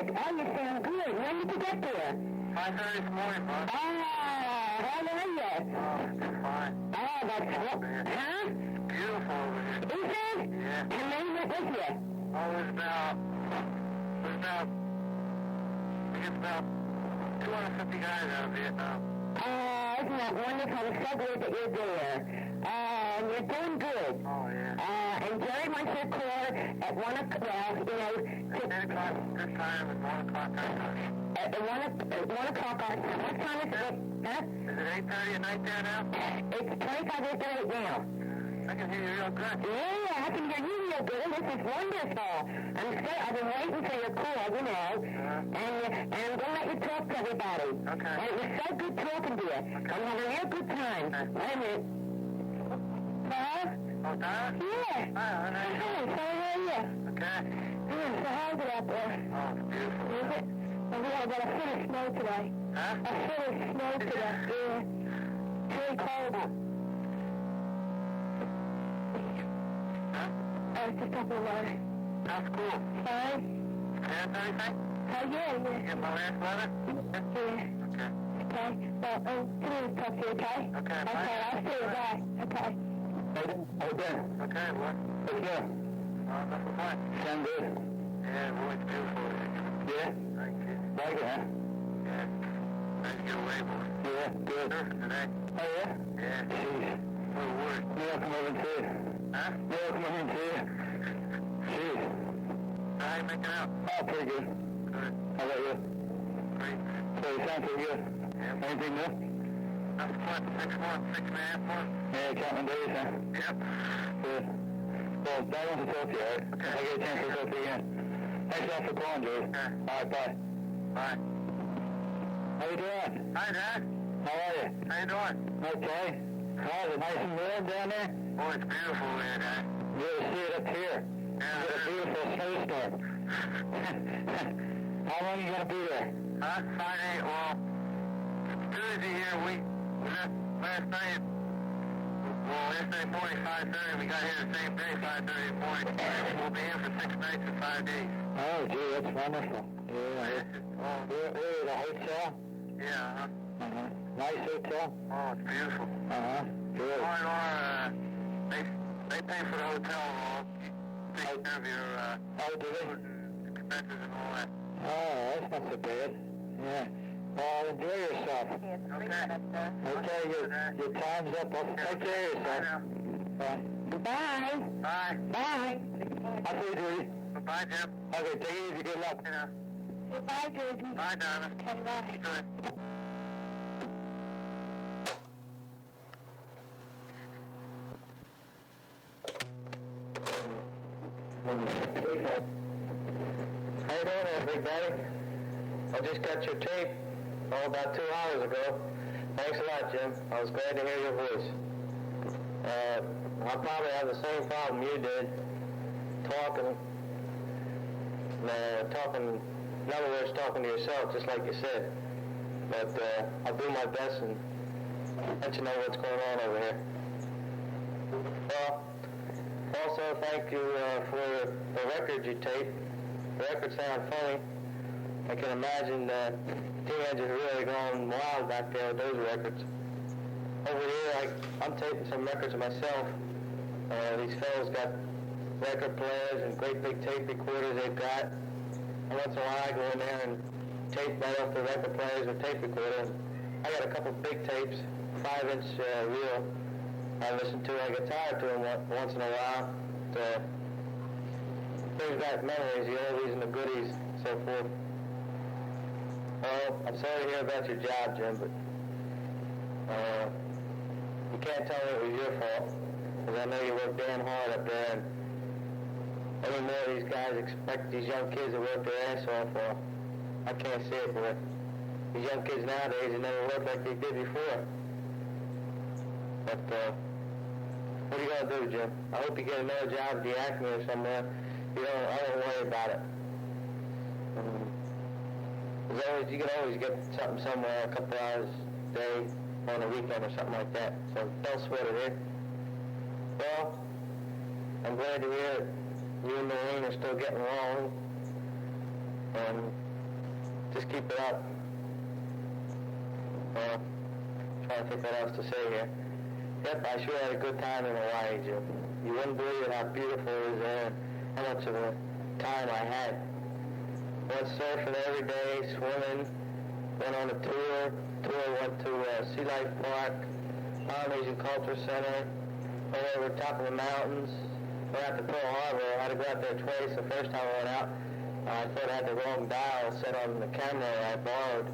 Oh, you sound good. When did you get there? 5:30 this morning, Mom. Oh, how are you? Oh, it's fine. Oh, that's what? Huh? Beautiful over here. Is it? Yeah. How many went with you? Oh, there's about 250 guys out of Vietnam. Oh, isn't that wonderful? I'm so glad that you're there. You're doing good. Oh, yeah. And Jerry wants your call at 1 o'clock, It's 10 o'clock this time and 1 o'clock that time. At 1 o'clock our time. What time is it? Huh? Is it 8:30 at night there now? It's 25 after 8 now. I can hear you real good. Yeah, I can hear you real good. This is wonderful. I've been waiting for your call, you know. And I'm going to let you talk to everybody. Okay. And it was so good talking to you. Okay. I'm having a real good time. Okay. Wait a minute. Huh? Oh, Donna? Yeah. Hi, honey. Hey, how are you? Okay. Yeah, so how's it out there? Oh, it's beautiful. Is it? Well, we got a foot of snow today. Huh? A foot of snow today. Yeah. It's really cold out. Huh? Oh, it's just up the water. That's cool. Fine? Dance anything? Oh, yeah. Get my last letter? Yeah. Okay. Okay. Well, please talk to you, okay? Okay, bye. Okay, I'll see you. Bye. Okay. Okay, what? What's good? Nothing fine. Sound good? Yeah, boy, it's beautiful. Yeah? Thank you. Like it, huh? Yeah. Nice to get away, boy. Yeah, good. Surfing today. Oh, yeah? Yeah. Jeez. What a word. Maybe I'll come over and see you. Huh? Maybe I'll come over and see you. Jeez. How you making out? Oh, pretty good. Good. How about you? Great. So you sound pretty good. Yeah. Anything new? That's what, 6 months, 6.5 months? Yeah, counting days, huh? Yep. Good. Well, I want to talk to you, all right? Okay. I get a chance to talk to you again. Thanks a lot for calling, Joey. Okay. All right, bye. Bye. How you doing? Hi, Dad. How are you? How you doing? Okay. Oh, is it nice and warm down there? Oh, it's beautiful here, Dad. You ever see it up here? Yeah. You got a beautiful snowstorm. How long you gonna be there? Huh? Friday, well, it's Tuesday here. We left last night. Well, yesterday morning, 5:30. We got here the same day, 5:30 in the morning. We'll be here for 6 nights and 5 days. Oh, gee, that's wonderful. Yeah. We're at a hotel? Yeah, Uh-huh. Nice hotel? oh, it's beautiful. Uh-huh. Good. R&R, they pay for the hotel and all. Take care of your Oh, do food they? and expenses and all that. Oh, that's not so bad. Yeah. Well, enjoy yourself. Okay, your time's up. Take care of yourself. Bye. Bye. Bye. Bye. I'll see you, Judy. Bye, Jim. Okay, take it easy. Good luck. Yeah. Bye, Judy. Bye, Donna. Okay, bye. Good. How you doing there, big daddy? I just got your tape about 2 hours ago. Thanks a lot, Jim. I was glad to hear your voice. I probably have the same problem you did, talking, in other words, talking to yourself, just like you said. But I'll do my best and let you know what's going on over here. Well, also thank you for the record you taped. The records sound funny. I can imagine teenagers really going wild back there with those records. Over here, I'm taping some records myself. These fellows got record players and great big tape recorders they've got. And once in a while I go in there and tape right off the record players or tape recorder. I got a couple big tapes, 5-inch reel. I listen to. I get tired to them once in a while. To brings back memories, the oldies and the goodies, so forth. Well, I'm sorry to hear about your job, Jim, but you can't tell me it was your fault, because I know you work damn hard up there, and every more of these guys expect these young kids to work their ass off. I can't see it, but these young kids nowadays, they never work like they did before. But what are you gonna do, Jim? I hope you get another job at the Acme or somewhere. I don't worry about it. You can always get something somewhere, a couple hours a day, on a weekend or something like that. So don't sweat it, eh? Well, I'm glad to hear that you and Maureen are still getting along. And just keep it up. Well, trying to think what else to say here. Yep, I sure had a good time in Hawaii, Jim. You wouldn't believe how beautiful it is there, and how much of a time I had. Went surfing every day, swimming, went on a tour, went to Sea Life Park, Polynesian Culture Center, went over the top of the mountains, went out to Pearl Harbor. I had to go out there twice. The first time I went out, I thought I had the wrong dial set on the camera I borrowed,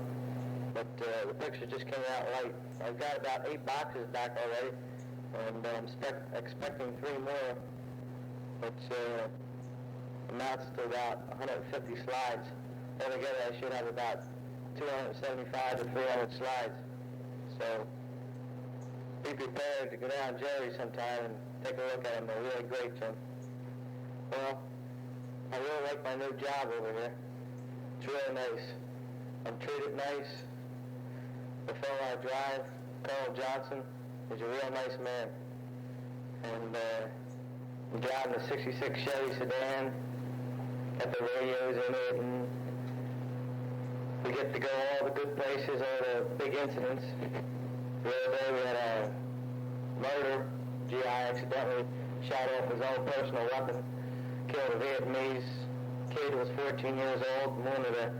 but the picture just came out right. I've got about 8 boxes back already, and I'm expecting 3 more, which amounts to about 150 slides. Altogether, I should have about 275 to 300 slides. So be prepared to go down Jerry sometime and take a look at them. They're really great, Jim. Well, I really like my new job over here. It's really nice. I'm treated nice. The fellow I drive, Colonel Johnson, is a real nice man. And I'm driving a 66 Chevy sedan, got the radios in it, and we get to go all the good places, all the big incidents. The other day we had a murder. GI accidentally shot off his own personal weapon, killed a Vietnamese kid who was 14 years old, wounded a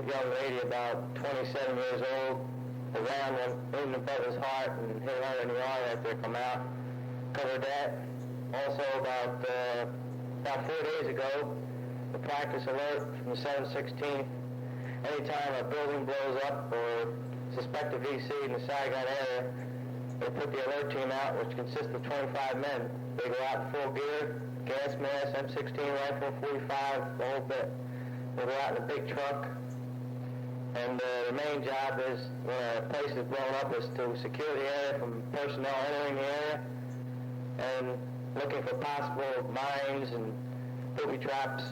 young lady about 27 years old. The round went in above his heart and hit her in the eye after it come out. Covered that. Also about 4 days ago, the practice alert from the 716. Anytime a building blows up or suspect a VC in the Saigon area, they put the alert team out, which consists of 25 men. They go out in full gear, gas mask, M16 rifle, 45, the whole bit. They go out in a big truck, and the main job is, when a place is blown up, is to secure the area from personnel entering the area and looking for possible mines and booby traps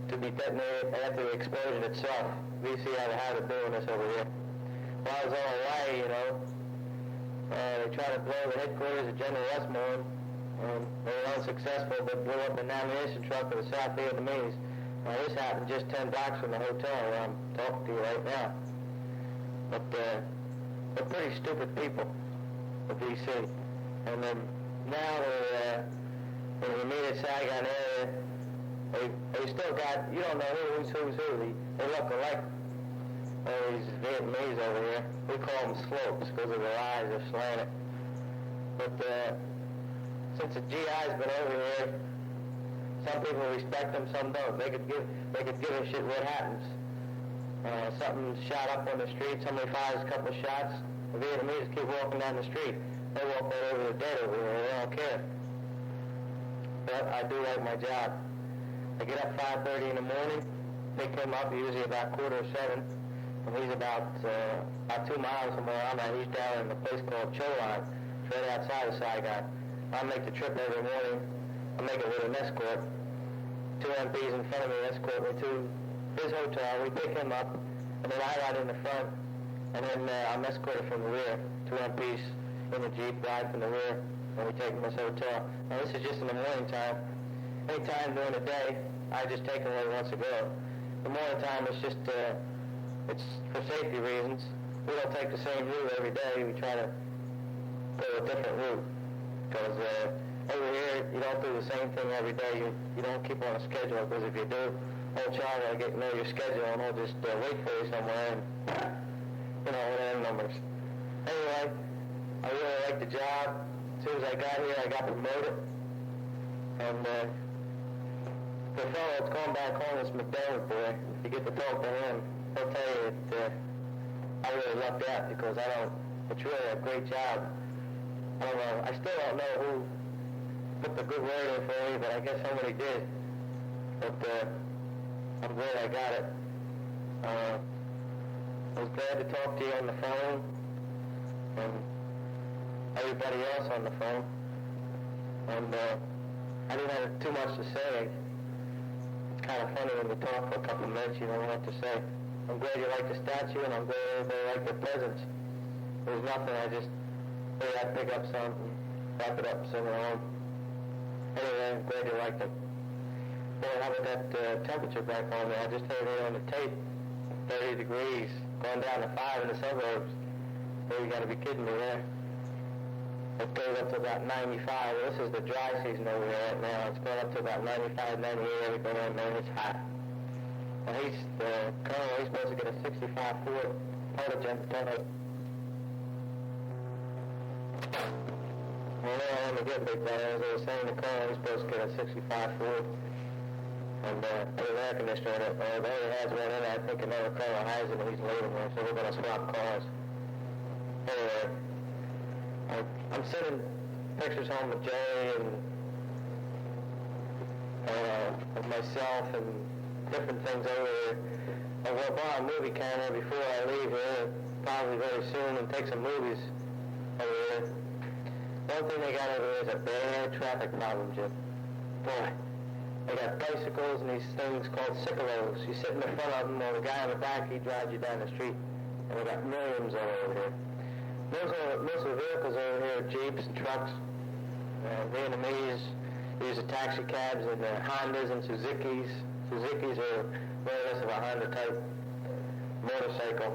to be detonated after the explosion itself. VC have a habit of doing this over here. While I was on Hawaii, they tried to blow the headquarters of General Westmoreland. They were unsuccessful, but blew up an ammunition truck for the South Vietnamese. This happened just 10 blocks from the hotel where I'm talking to you right now. But they're pretty stupid people, the VC. And then now when we meet at Saigon area, they still got, you don't know who's who. They look alike. These Vietnamese over here, we call them slopes because of their eyes are slanted. But since the GI's been over here, some people respect them, some don't. They could give a shit what happens. Something shot up on the street, somebody fires a couple shots, the Vietnamese keep walking down the street. They walk right over the dead over here, they don't care. But I do like my job. I get up 5:30 in the morning, pick him up usually about 6:45, and he's about 2 miles from where I'm at. He's down in a place called Cho Line. It's right outside of Saigon. I make the trip every morning. I make it with an escort. 2 MPs in front of me escort me to his hotel. We pick him up, and then I ride in the front, and then I'm escorted from the rear. 2 MPs in the Jeep ride from the rear, and we take him to his hotel. Now this is just in the morning time. Any time during the day, I just take him where he wants to go. The morning time is just, it's for safety reasons. We don't take the same route every day. We try to go a different route. Because over here, you don't do the same thing every day. You don't keep on a schedule, because if you do, old child will get to know your schedule, and he'll just wait for you somewhere, and, with end numbers. Anyway, I really like the job. As soon as I got here, I got promoted. And the fellow that's going back home, this McDermott boy, if you get to talk to him, he'll tell you that I really lucked out, because it's really a great job. I don't know, I still don't know who put the good word in for me, but I guess somebody did. But I'm glad I got it. I was glad to talk to you on the phone, and everybody else on the phone. And I didn't have too much to say. It's kind of funny when you talk for a couple of minutes, you don't know what to say. I'm glad you like the statue, and I'm glad everybody liked the presents. There's nothing, I just figured I'd pick up some and wrap it up and send it home. Anyway, I'm glad you liked it. Boy, how about that temperature back home there? I just heard it on the tape. 30 degrees, going down to 5 in the suburbs. Boy, you gotta be kidding me there. It goes up to about 95. This is the dry season over here right now. It's going up to about 95, 98 every day, man. It's hot. And the colonel, he's supposed to get a 65 Ford Prototype tonight. Well, I want to get big bad. As I was saying, the colonel, he's supposed to get a 65 Ford. And put an air conditioner in it. They already has one in it. I think another colonel has it, and he's leaving there, so we're going to swap cars. Anyway, I'm sending pictures home with Jay and of myself and different things over there. I'm going to buy a movie camera before I leave here, probably very soon, and take some movies over there. One thing they got over there is a bad traffic problem, Jim. Boy, they got bicycles and these things called cyclos. You sit in the front of them, and the guy in the back, he drives you down the street. And we got millions all over here. Most of the vehicles over here are Jeeps and trucks. Vietnamese use the taxi cabs and Hondas and Suzukis. Suzukis are more or less of a Honda type motorcycle.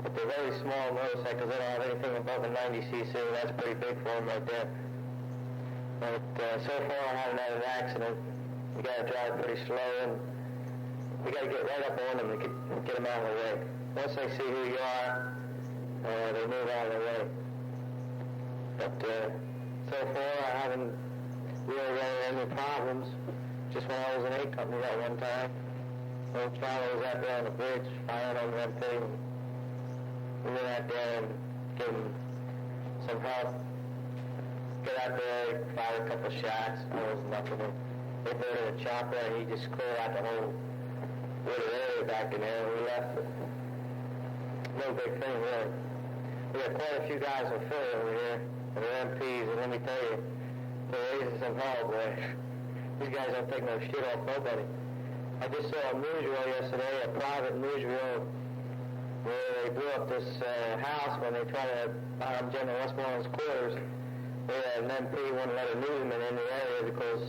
But they're very small motorcycles. They don't have anything above a 90cc. That's pretty big for them right there. But so far I haven't had an accident. We got to drive pretty slow, and we got to get right up on them to get them out of the way. Once they see who you are, they move out of the way. But so far, I haven't really run into any problems. Just when I was in 8 Company that one time, old Charlie was out there on the bridge, firing on the MP. We went out there and gave him some help. Get out there, fired a couple of shots. There was nothing. They put in a chopper, and he just cleared out the whole wooded area back in there, and we left it. No big thing, really. We got quite a few guys on foot over here, and they're MPs, and let me tell you, they're raising some hell, boy. These guys don't take no shit off nobody. I just saw a news reel yesterday, a private news reel, where they blew up this house when they tried to bomb General Westmoreland's quarters. Where an MP wouldn't let a newsman in the area because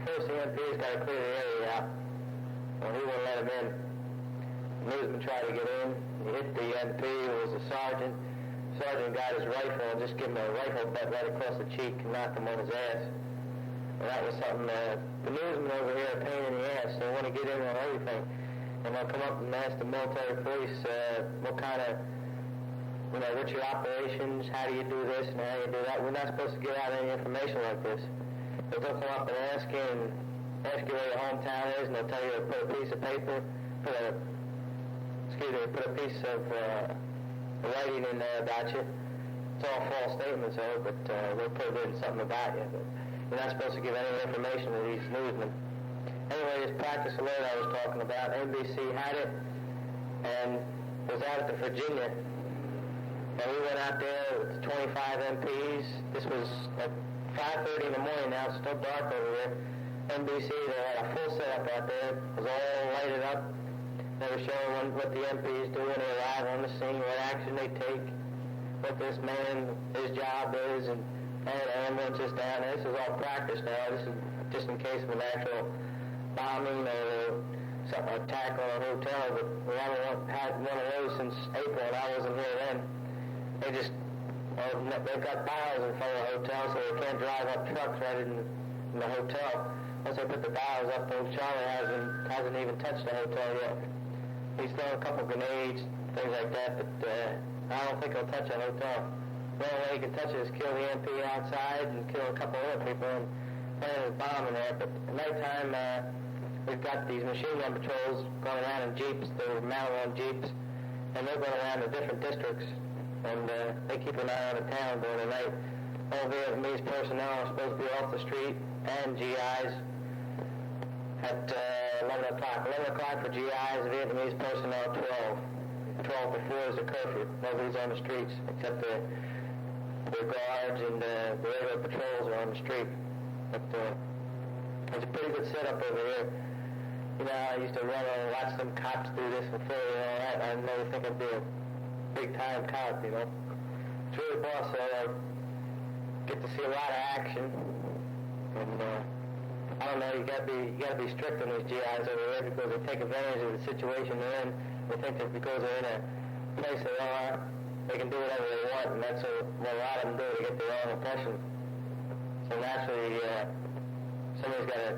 first the MP's got to clear the area out. Well, he wouldn't let him in. The newsman tried to get in. He hit the MP, who was a sergeant. Sergeant got his rifle and just gave him a rifle butt right across the cheek and knocked him on his ass. And that was something, the newsmen over here are a pain in the ass. They want to get in on everything. And they'll come up and ask the military police what kind of, what's your operations, how do you do this and how do you do that. We're not supposed to give out any information like this. But they'll come up and ask you where your hometown is, and they'll tell you to put a piece of paper, put a piece of writing in there about you. It's all false statements, though, but they'll put in something about you. But you're not supposed to give any information to these newsmen. Anyway, this practice alert I was talking about, NBC had it, and was out at the Virginia. And we went out there with 25 MPs. This was at 5:30 in the morning now. It's still dark over there. NBC, they had a full setup out there. It was all lighted up. They were showing what the MPs do when they arrive on the scene, what action they take, what this man, his job is, and the ambulance is down there. This is all practice now. This is just in case of an actual bombing or some attack on a hotel. But we haven't had one of those since April, and I wasn't here then. They've got barrels in front of the hotel, so they can't drive up trucks right in the hotel. Once they put the barrels up, old Charlie hasn't even touched the hotel yet. He's thrown a couple grenades, things like that, but I don't think he'll touch a hotel. The only way he can touch it is kill the MP outside and kill a couple other people and plant his bomb in there. But at nighttime, we've got these machine gun patrols going around in Jeeps. They're mounted on Jeeps, and they're going around to different districts. And they keep an eye on the town during the night. All Vietnamese personnel are supposed to be off the street, and GIs at 11 o'clock. 11 o'clock for GIs, Vietnamese personnel 12. 12 before is the curfew. Nobody's on the streets except the guards and the regular patrols are on the street. But it's a pretty good setup over here. I used to run and watch some cops do this before and all that. I never think I'd be a big-time cop, It's really boss, so I get to see a lot of action. And I don't know, you gotta be strict on these GIs over there because they take advantage of the situation they're in. They think that because they're in a place they are, they can do whatever they want, and that's what a lot of them do. They get their own impression. So naturally, somebody's got to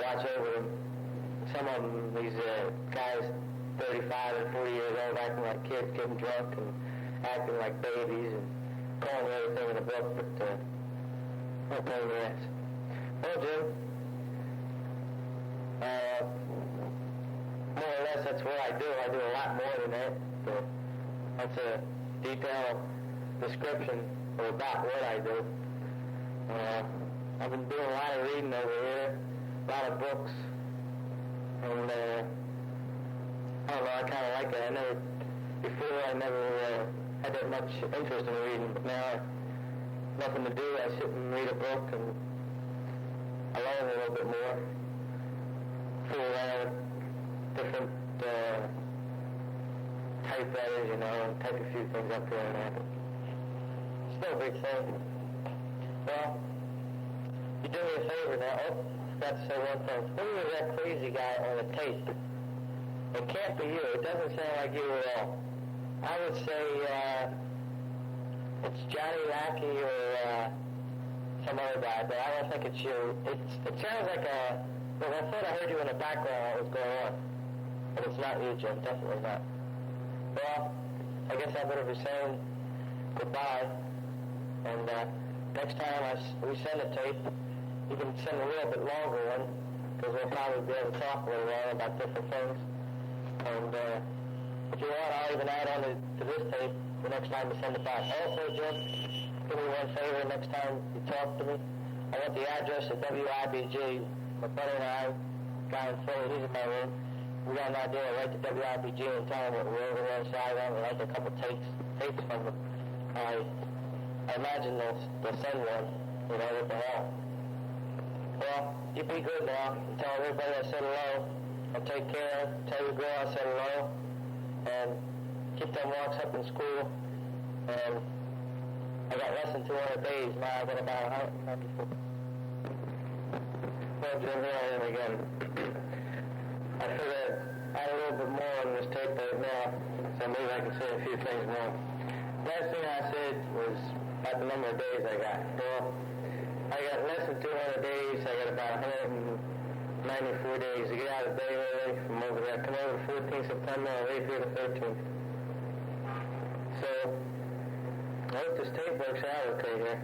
watch over them. Some of them, these guys, 35 and 40 years old, acting like kids, getting drunk and acting like babies and calling everything in the book, but no pain in the ass. Well, Jim, more or less that's what I do. I do a lot more than that, but that's a detailed description of about what I do. I've been doing a lot of reading over here, a lot of books, and I don't know, I kind of like it. Before I never had that much interest in reading, but now nothing to do, I sit and read a book and I learn a little bit more. Fool around different typewriters, and type a few things up there and that. It's no big thing. Well, you do me a favor now. Oh, I forgot to say one thing. Who was that crazy guy on the tape? It can't be you. It doesn't sound like you at all. I would say it's Johnny Lackey or some other guy, but I don't think it's you. It sounds like well, I thought I heard you in the background what was going on. But it's not you, Jim. Definitely not. Well, I guess I better be saying goodbye. And next time we send a tape, you can send a little bit longer one, because we'll probably be able to talk a little while about different things. And if you want, I'll even add on to this tape the next time you send it back. Also, Jim, do me one favor next time you talk to me. I want the address of WIBG. My brother and I, guy in Philly, he's in my room. We got an idea, write to WIBG and tell them what we're over there inside on. We'd like a couple tapes from them. I imagine they'll send one, what the hell. Well, you be good now. Tell everybody I said hello. And take care. Tell your girl I said hello. And keep them walks up in school. And I got less than 200 days now. I got about 194. Well, Jim, here I am again. I figured I'd add a little bit more on this tape right now, so maybe I can say a few things more. Last thing I said was about the number of days I got. Well, I got less than 200 days. I got about 194 days to get out of the day early from over there. Come over the 14th September and leave here the 13th. So, I hope this tape works out okay here.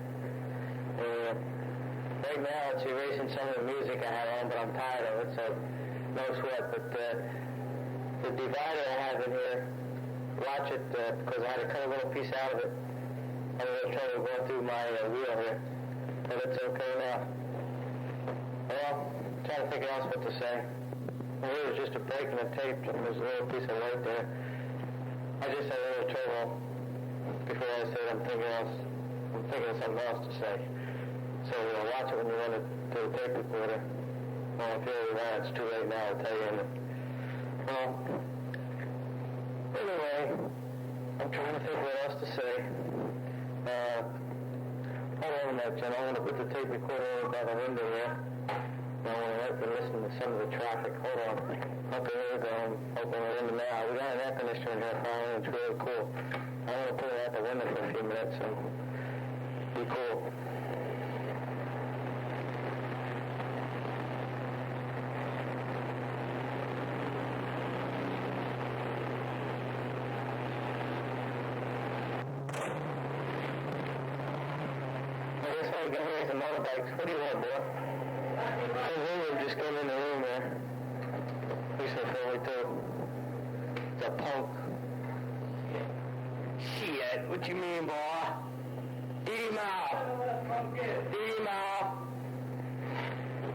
Right now it's erasing some of the music I have on, but I'm tired of it, so no sweat. But the divider I have in here, watch it, because I had to cut a little piece out of it. I had a little trouble going through my wheel here, but it's okay now. Well, I'm trying to think else what to say. Well, it was just a break in the tape, and there's a little piece of light there. I just had a little trouble before I said I'm thinking of something else to say. So watch it when you run it to the tape recorder. Well, if you really want, it's too late now, I'll tell you. Well, anyway, I'm trying to think what else to say. Hold on a minute, Jen. I want to put the tape recorder over by the window here. I want to listen to some of the traffic. Hold on. Okay, here we go. I'm opening the window now. We got an air conditioner in here finally. It's really cool. I want to put it out the window for a few minutes, so be cool. Here's the motorbikes. What do you want, boy? William just came in the room there. He's so friendly too. It's a punk. Shit, what you mean, boy? Eat him out. Eat him out.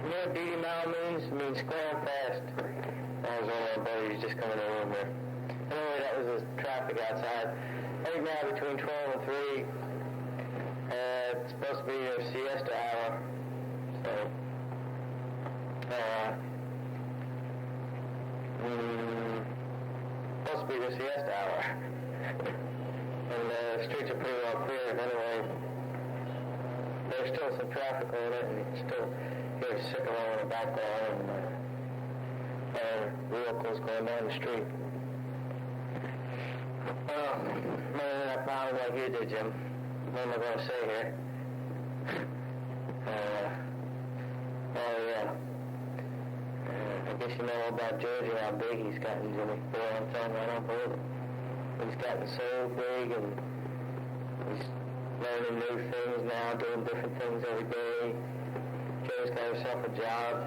You know what eat him out means? It means going fast. That was one of my buddies just coming in the room there. Anyway, that was the traffic outside. Right now, between 12 and 3, it's supposed to be your siesta hour, so supposed to be the siesta hour, and the streets are pretty well cleared anyway. There's still some traffic on it, and still hear a sickle in the background and vehicles going down the street. Well, man, I probably like you did, Jim. What am I going to say here? Oh, yeah. I guess you know about Georgia, how big he's gotten, Jimmy. Boy, I'm telling you, I don't believe it. He's gotten so big, and he's learning new things now, doing different things every day. Joe's got herself a job,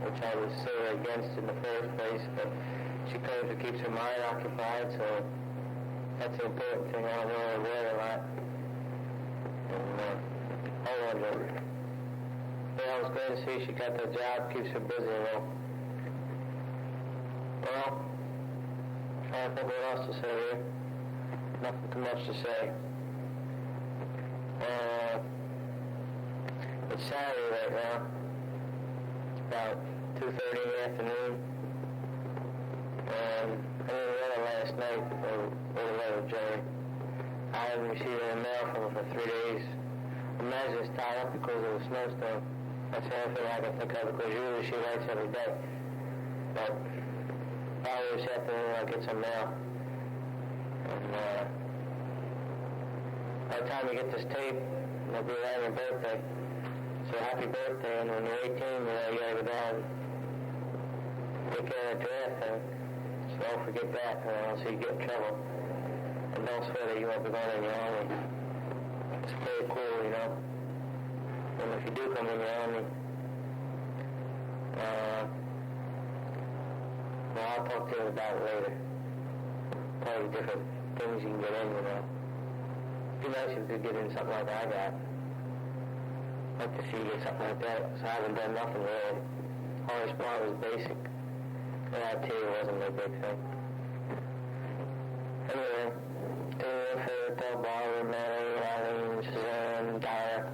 which I was so against in the first place, but she claims it keeps her mind occupied, so that's the important thing. I don't know her word a lot. And, hold on, Joe. Yeah, I was glad to see she got that job, keeps her busy, though. Well, I don't think what else to say here. Nothing too much to say. It's Saturday right now. It's about 2:30 in the afternoon. And I didn't read it last night, or the letter, Jerry. I haven't received any mail from her for 3 days. I imagine it's tied up because of the snowstorm. That's the only thing I can think of, because usually she writes every day. But probably this afternoon I'll get some mail. And by the time you get this tape, it'll be around your birthday. So happy birthday, and when you're 18, you gotta go down and take care of the draft thing. So don't forget that, so you get in trouble. And don't swear that you won't be going in the army. It's pretty cool, you know. And if you do come in the army, well, I'll talk to you about it later. Probably different things you can get in, you know. It'd be nice if you could get in something like I got. I'd like to see you get something like that, so I haven't done nothing really. Hardest part was basic. And that too wasn't a big thing. Anyway, for Del Barbara, Mary, Eileen, Suzanne, Dara,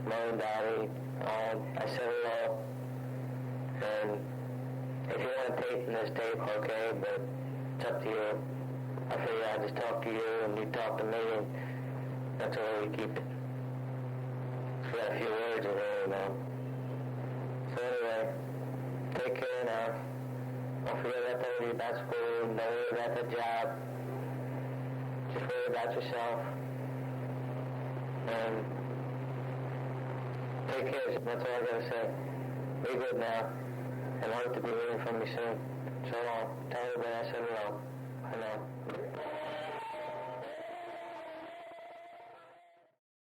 Mom and Daddy, I said it all. And if you want to tape in this tape, okay, but it's up to you. I figure I'd just talk to you and you talk to me, and that's the way we keep it. We got a few words in there, you know. So anyway, take care now. Don't forget about the worry about school, don't worry about the job. Just worry about yourself. And take care, that's all I gotta say. Be good now. And I hope to be hearing from you soon. So long. Tell everybody I said hello. I know.